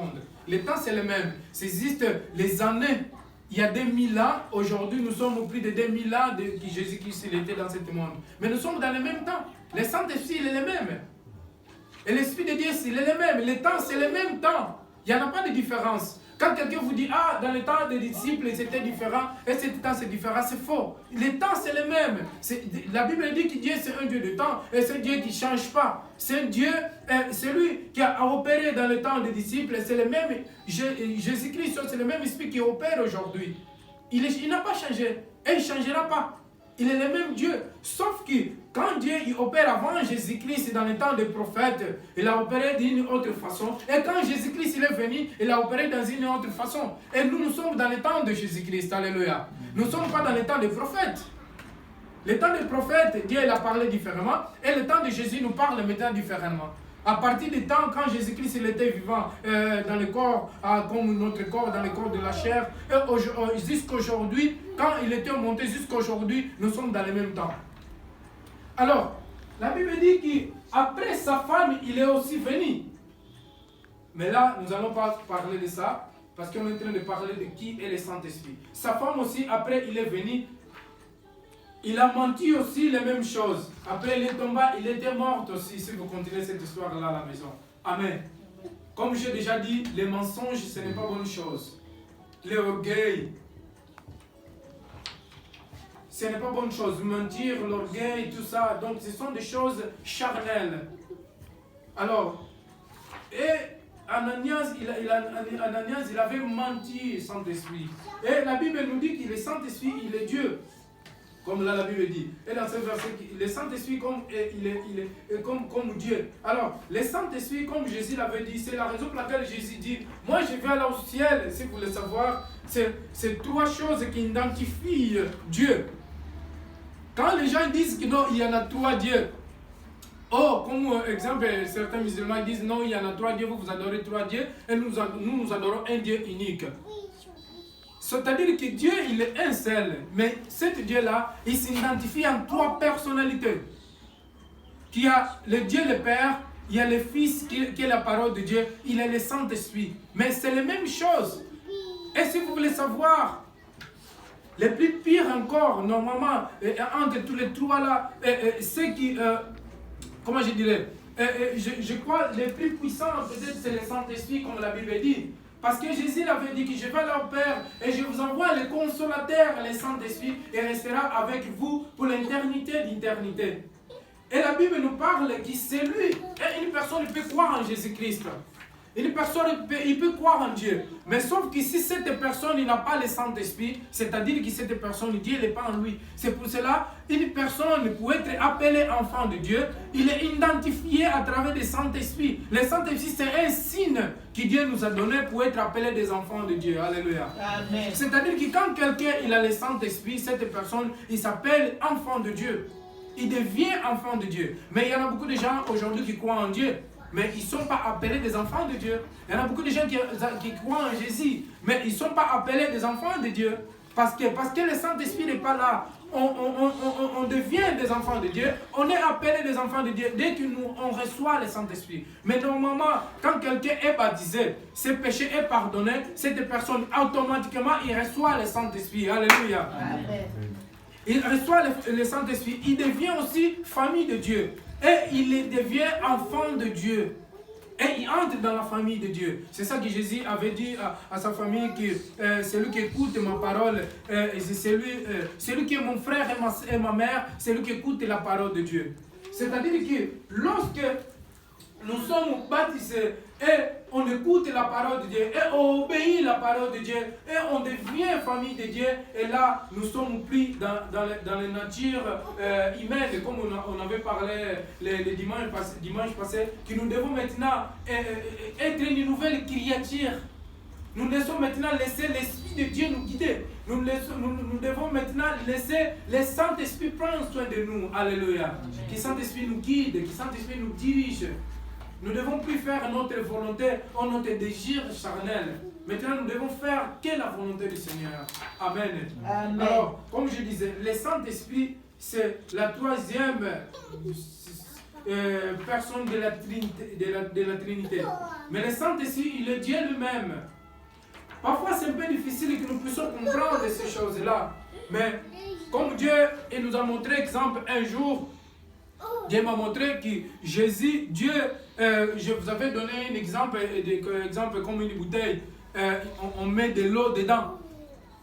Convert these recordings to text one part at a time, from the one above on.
secondes. Le temps, c'est le même. Ça existe les années. Il y a 2000 ans. Aujourd'hui, nous sommes au plus de 2000 ans que Jésus-Christ était dans ce monde. Mais nous sommes dans le même temps. Le Saint-Esprit, il est le même. Et l'Esprit de Dieu, il est le même. Le temps, c'est le même temps. Il n'y en a pas de différence. Quand quelqu'un vous dit, ah, dans le temps des disciples, c'était différent, et ce temps, c'est différent, c'est faux. Le temps, c'est le même. La Bible dit que Dieu, c'est un Dieu de temps, et c'est un Dieu qui ne change pas. C'est un Dieu, c'est lui qui a opéré dans le temps des disciples, c'est le même, Jésus-Christ, c'est le même Esprit qui opère aujourd'hui. Il n'a pas changé, et il ne changera pas. Il est le même Dieu. Sauf que quand Dieu il opère avant Jésus-Christ dans le temps des prophètes, il a opéré d'une autre façon. Et quand Jésus-Christ il est venu, il a opéré dans une autre façon. Et nous sommes dans le temps de Jésus-Christ. Alléluia. Nous ne sommes pas dans le temps des prophètes. Le temps des prophètes, Dieu il a parlé différemment. Et le temps de Jésus nous parle maintenant différemment. À partir du temps quand Jésus-Christ il était vivant dans le corps, comme notre corps, dans le corps de la chair, et jusqu'aujourd'hui, quand il était monté jusqu'aujourd'hui, nous sommes dans le même temps. Alors, la Bible dit qu'après sa femme, il est aussi venu. Mais là, nous n'allons pas parler de ça, parce qu'on est en train de parler de qui est le Saint-Esprit. Sa femme aussi, après il est venu, il a menti aussi les mêmes choses. Après il est tombé, il était mort aussi, si vous continuez cette histoire-là à la maison. Amen. Comme j'ai déjà dit, les mensonges, ce n'est pas bonne chose. L'orgueil, ce n'est pas bonne chose. Mentir, l'orgueil, tout ça. Donc ce sont des choses charnelles. Alors, et Ananias, il avait menti, Saint-Esprit. Et la Bible nous dit que le Saint-Esprit, il est Dieu. Comme là la Bible dit. Et dans ce verset, le Saint-Esprit il est comme Dieu. Alors, le Saint-Esprit, comme Jésus l'avait dit, c'est la raison pour laquelle Jésus dit, moi je vais aller au ciel, si vous voulez savoir, c'est trois choses qui identifient Dieu. Quand les gens disent que non, il y en a trois dieux. Oh, comme exemple, certains musulmans disent non, il y en a trois dieux, vous adorez trois dieux, et nous adorons un Dieu unique. C'est-à-dire que Dieu, il est un seul. Mais cet Dieu-là, il s'identifie en trois personnalités. Il y a le Dieu le Père, il y a le Fils qui est la parole de Dieu, il y a le Saint-Esprit. Mais c'est la même chose. Et si vous voulez savoir, le plus pire encore, normalement, entre tous les trois là, ceux qui, comment je dirais, je crois les plus puissants, peut-être c'est le Saint-Esprit, comme la Bible dit. Parce que Jésus avait dit que je vais aller au Père et je vous envoie le consolateur, le Saint-Esprit, et restera avec vous pour l'éternité d'éternité. Et la Bible nous parle que c'est lui. Et une personne peut croire en Jésus-Christ. Une personne, il peut croire en Dieu. Mais sauf que si cette personne n'a pas le Saint-Esprit, c'est-à-dire que cette personne, Dieu n'est pas en lui. C'est pour cela, une personne, pour être appelée enfant de Dieu, il est identifié à travers le Saint-Esprit. Le Saint-Esprit, c'est un signe que Dieu nous a donné pour être appelé des enfants de Dieu. Alléluia. C'est-à-dire que quand quelqu'un il a le Saint-Esprit, cette personne, il s'appelle enfant de Dieu. Il devient enfant de Dieu. Mais il y en a beaucoup de gens aujourd'hui qui croient en Dieu. Mais ils ne sont pas appelés des enfants de Dieu. Il y en a beaucoup de gens qui croient en Jésus, mais ils ne sont pas appelés des enfants de Dieu. Parce que le Saint-Esprit n'est pas là. On devient des enfants de Dieu. On est appelés des enfants de Dieu dès qu'on reçoit le Saint-Esprit. Mais normalement, quand quelqu'un est baptisé, ses péchés sont pardonnés, cette personne, automatiquement, il reçoit le Saint-Esprit. Alléluia. Amen. Il reçoit le Saint-Esprit. Il devient aussi famille de Dieu. Et il devient enfant de Dieu. Et il entre dans la famille de Dieu. C'est ça que Jésus avait dit à sa famille, que celui qui écoute ma parole, c'est lui qui est mon frère et ma mère, c'est lui qui écoute la parole de Dieu. C'est-à-dire que lorsque nous sommes baptisés et on écoute la parole de Dieu et on obéit la parole de Dieu et on devient famille de Dieu, et là nous sommes pris dans la nature humaine, comme on avait parlé le dimanche passé, que nous devons maintenant être une nouvelle créature. Nous laissons maintenant laisser l'Esprit de Dieu nous guider. Nous devons maintenant laisser le Saint-Esprit prendre soin de nous. Alléluia. Que le Saint-Esprit nous guide, que le Saint-Esprit nous dirige. Nous ne devons plus faire notre volonté ou notre désir charnel. Maintenant, nous devons faire que la volonté du Seigneur. Amen. Amen. Alors, comme je disais, le Saint-Esprit, c'est la troisième personne de la Trinité. Mais le Saint-Esprit, il est Dieu lui-même. Parfois, c'est un peu difficile que nous puissions comprendre ces choses-là. Mais comme Dieu il nous a montré, exemple, un jour, Dieu m'a montré que Jésus, Dieu, je vous avais donné un exemple, comme une bouteille, on met de l'eau dedans.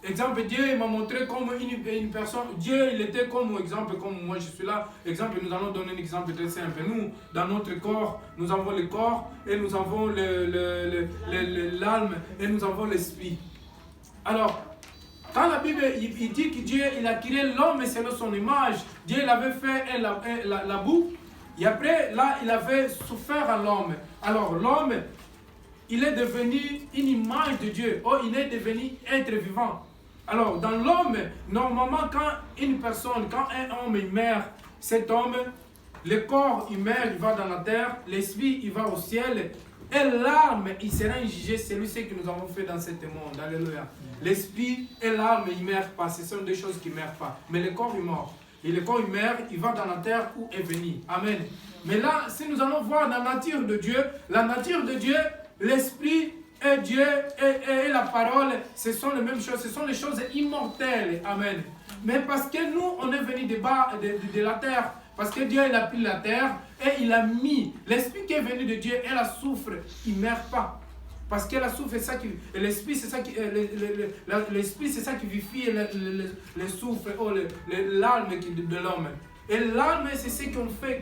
Exemple, Dieu m'a montré comme une personne, Dieu il était comme exemple, comme moi je suis là. Exemple, nous allons donner un exemple très simple. Nous, dans notre corps, nous avons le corps et nous avons l'âme et nous avons l'esprit. Alors, quand la Bible il dit que Dieu il a créé l'homme selon son image, Dieu il avait fait la boue et après là il avait souffert à l'homme. Alors l'homme il est devenu une image de Dieu, il est devenu être vivant. Alors dans l'homme, normalement quand une personne, quand un homme il meurt, cet homme, le corps il meurt, il va dans la terre, l'esprit il va au ciel. Et l'âme, il sera jugé, c'est lui ce que nous avons fait dans ce monde. Alléluia. L'esprit et l'âme, ils ne meurent pas. Ce sont des choses qui ne meurent pas. Mais le corps, il meurt. Et le corps, il meurt, il va dans la terre où est venu. Amen. Mais là, si nous allons voir la nature de Dieu, l'esprit et Dieu et la parole, ce sont les mêmes choses. Ce sont les choses immortelles. Amen. Mais parce que nous, on est venu de bas, de la terre. Parce que Dieu, il a pris la terre et il a mis l'esprit qui est venu de Dieu et la soufre, il ne meurt pas. Parce que la soufre, c'est ça qui. L'esprit, c'est ça qui. L'esprit, c'est ça qui vivifie le soufre, l'âme de l'homme. Et l'âme, c'est ce qu'on fait,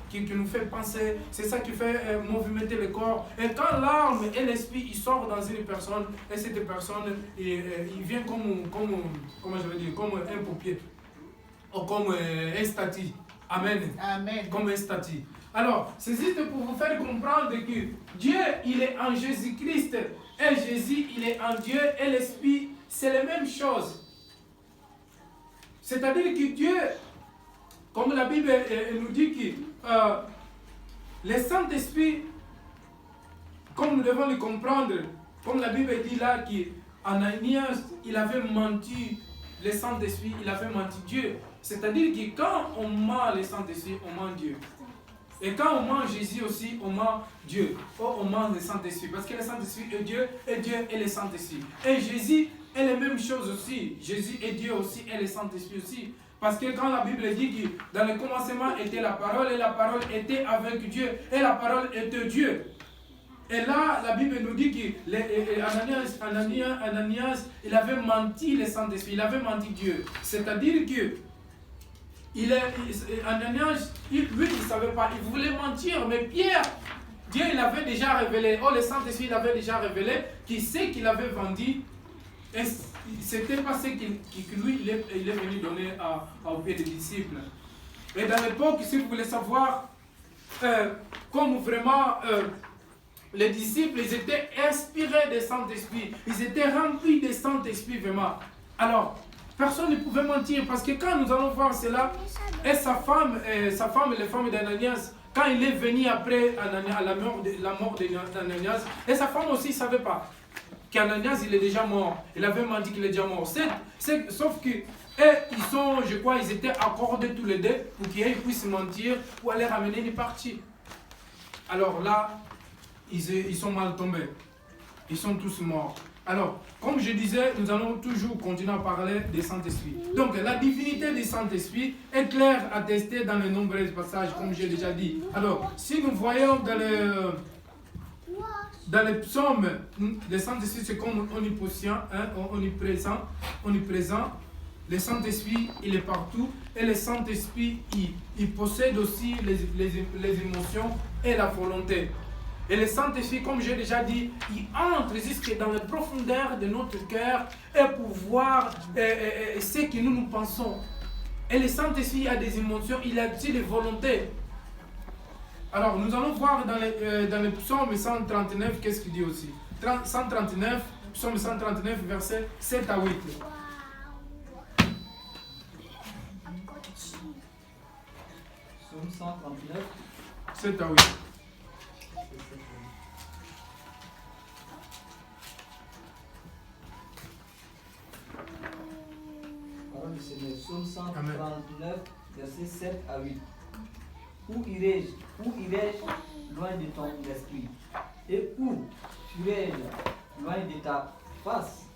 qui nous fait penser, c'est ça qui fait movimenter le corps. Et quand l'âme et l'esprit, ils sortent dans une personne, et cette personne, il vient comment je veux dire, comme un paupier, ou comme un statue. Amen. Amen. Comme un statut. Alors, c'est juste pour vous faire comprendre que Dieu, il est en Jésus-Christ. Et Jésus, il est en Dieu. Et l'Esprit, c'est la même chose. C'est-à-dire que Dieu, comme la Bible nous dit que le Saint-Esprit, comme nous devons le comprendre, comme la Bible dit là qu'Ananias, il avait menti, le Saint-Esprit, il avait menti Dieu. C'est-à-dire que quand on ment le Saint-Esprit, on ment Dieu. Et quand on ment Jésus aussi, on ment Dieu. On ment le Saint-Esprit. Parce que le Saint-Esprit est Dieu, et Dieu est le Saint-Esprit. Et Jésus est la même chose aussi. Jésus est Dieu aussi, et le Saint-Esprit aussi. Parce que quand la Bible dit que dans le commencement était la parole, et la parole était avec Dieu, et la parole était Dieu. Et là, la Bible nous dit que Ananias, il avait menti le Saint-Esprit, il avait menti Dieu. C'est-à-dire que Ananias, lui, il ne savait pas, il voulait mentir, mais Pierre, Dieu, il avait déjà révélé, le Saint-Esprit, il avait déjà révélé qui c'est qu'il avait vendu, et c'était pas ce que lui, il est venu donner au pied des disciples. Et dans l'époque, si vous voulez savoir, comme vraiment, les disciples, ils étaient inspirés du Saint-Esprit, ils étaient remplis du Saint-Esprit, vraiment. Alors, personne ne pouvait mentir parce que quand nous allons voir cela, et sa femme, la femme d'Ananias, quand il est venu après la mort d'Ananias, et sa femme aussi ne savait pas qu'Ananias il est déjà mort. Il avait menti qu'il est déjà mort. Sauf que ils sont, je crois, ils étaient accordés tous les deux pour qu'ils puissent mentir pour aller ramener les parties. Alors là, ils sont mal tombés. Ils sont tous morts. Alors, comme je disais, nous allons toujours continuer à parler du Saint-Esprit. Donc, la divinité du Saint-Esprit est claire attestée dans les nombreux passages, comme j'ai déjà dit. Alors, si nous voyons dans les psaumes, le Saint-Esprit c'est comme omniprésent. Le Saint-Esprit, il est partout. Et le Saint-Esprit, il possède aussi les émotions et la volonté. Et le Saint-Esprit, comme j'ai déjà dit, il entre jusque dans les profondeurs de notre cœur et pour voir ce que nous pensons. Et le Saint-Esprit a des émotions, il a aussi des volontés. Alors, nous allons voir dans le psaume 139, qu'est-ce qu'il dit aussi. 139, psaume 139, versets 7 à 8. Psaume 139. 7 à 8. C'est le psaume 139, versets 7 à 8. Où irai-je loin de ton esprit? Et où fuirai-je loin de ta face?